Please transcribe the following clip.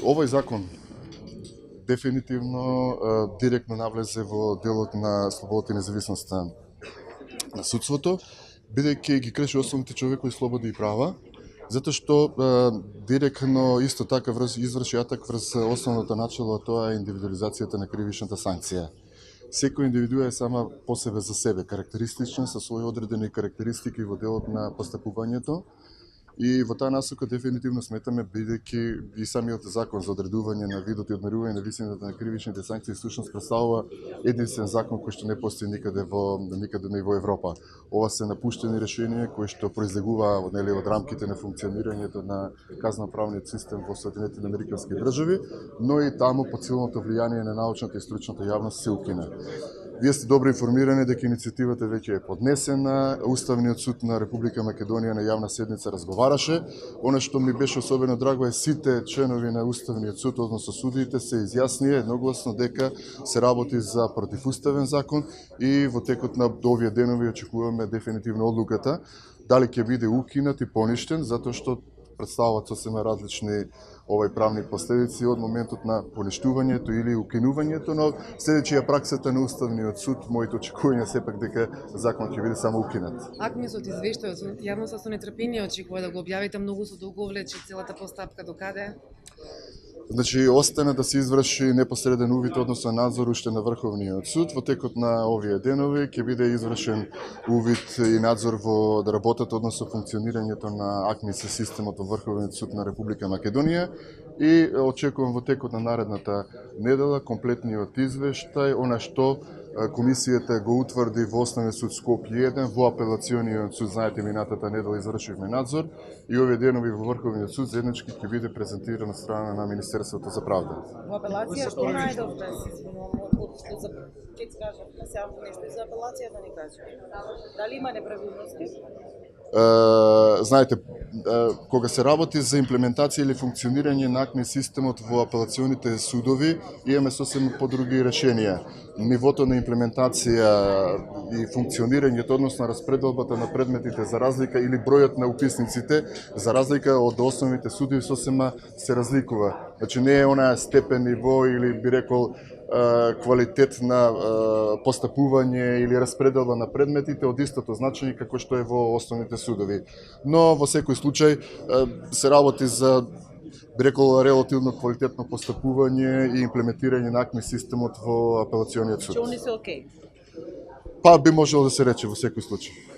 Овој закон дефинитивно директно навлезе во делот на слободата и независноста на судството, бидејќи ги крши основните човекови слободи и права, затоа што директно исто така изврши атак врз основното начело, тоа е индивидуализацијата на кривичната санкција. Секој индивидуа е сама по себе за себе карактеристична со своји одредени карактеристики во делот на постапувањето. И во таа насока дефинитивно сметаме, бидејќи и самиот закон за одредување на видот и одмерување на висината на кривичните санкции всушност представува единствен закон кој што не постои никаде во Европа. Ова се напуштени решенија кои што произлегуваа од рамките на функционирањето на казноправниот систем во Соединетите американски држави, но и таму под силното влијание на научната и стручната јавност се укина. Вие сте добро информирани дека иницијативата веќе е поднесена. Уставниот суд на Република Македонија на јавна седница разговараше. Она што ми беше особено драго е сите членови на Уставниот суд, односно судиите, се изјаснија едногласно дека се работи за противуставен закон и во текот на овие денови очекуваме дефинитивно одлуката дали ќе биде укинат и поништен, затоа што представуваат сосема различни правни последици од моментот на поништувањето или укинувањето, но следејќи ја праксата на Уставниот суд, моите очекувања сепак дека законот ќе биде само укинат. АКМИСот извештајот јавноста со нетрпение очекува да го објавите, многу се долговлече целата постапка до каде? Значи, остана да се изврши непосреден увид, односно надзор уште на Врховниот суд. Во текот на овие денови ќе биде извршен увид и надзор во да работат, односно функционирањето на АКМИС системот во Врховниот суд на Република Македонија и очекувам во текот на наредната недела комплетниот извештај, она што Комисијата го утврди во Основен суд Скопје 1, во Апелациониот суд, знаете, минатата недела извршивме надзор и овие денови во Врховниот суд заеднички ќе биде презентиран од страна на Министерството за правда. Во апелација што најдовте, ќе кажавме сега нешто за апелација да ни кажете. Дали има неправилности? Знаете, кога се работи за имплементација или функционирање на АКМИ системот во апелационите судови, имаме сосем подруги решенија. Нивото на имплементација и функционирањето, односно распределбата на предметите за разлика или бројот на уписниците за разлика од основните судови сосема се разликува. Значи не е онаа степен, ниво или би рекол квалитет на постапување или распределба на предметите од истото значење како што е во основните судови. Но во секој случај се работи за би рекол релативно квалитетно постапување и имплементирање на АКМИ системот во апелациониот суд. Че они се окей? Па би можело да се рече во секој случај.